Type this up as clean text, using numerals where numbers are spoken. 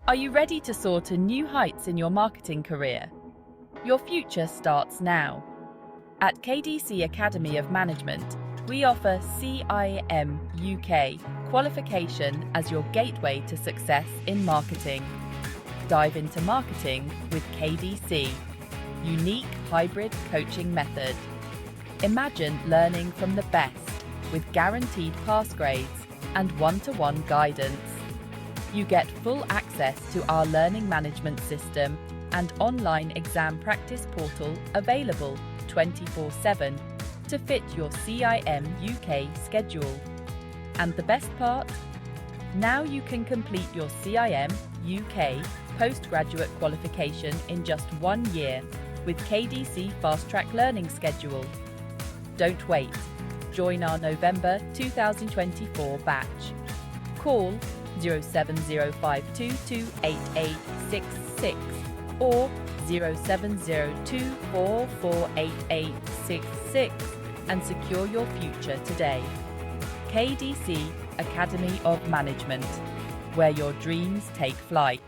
Are you ready to soar to new heights in your marketing career? Your future starts now. At KDC Academy of Management, we offer CIM UK qualification as your gateway to success in marketing. Dive into marketing with KDC. Unique hybrid coaching method. Imagine learning from the best with guaranteed pass grades and one-to-one guidance. You get full access to our learning management system and online exam practice portal available 24/7 to fit your CIM UK schedule. And the best part? Now you can complete your CIM UK postgraduate qualification in just 1 year with KDC Fast Track Learning Schedule. Don't wait. Join our November 2024 batch. Call 07052288866 or 0702448866 and secure your future today. KDC Academy of Management, where your dreams take flight.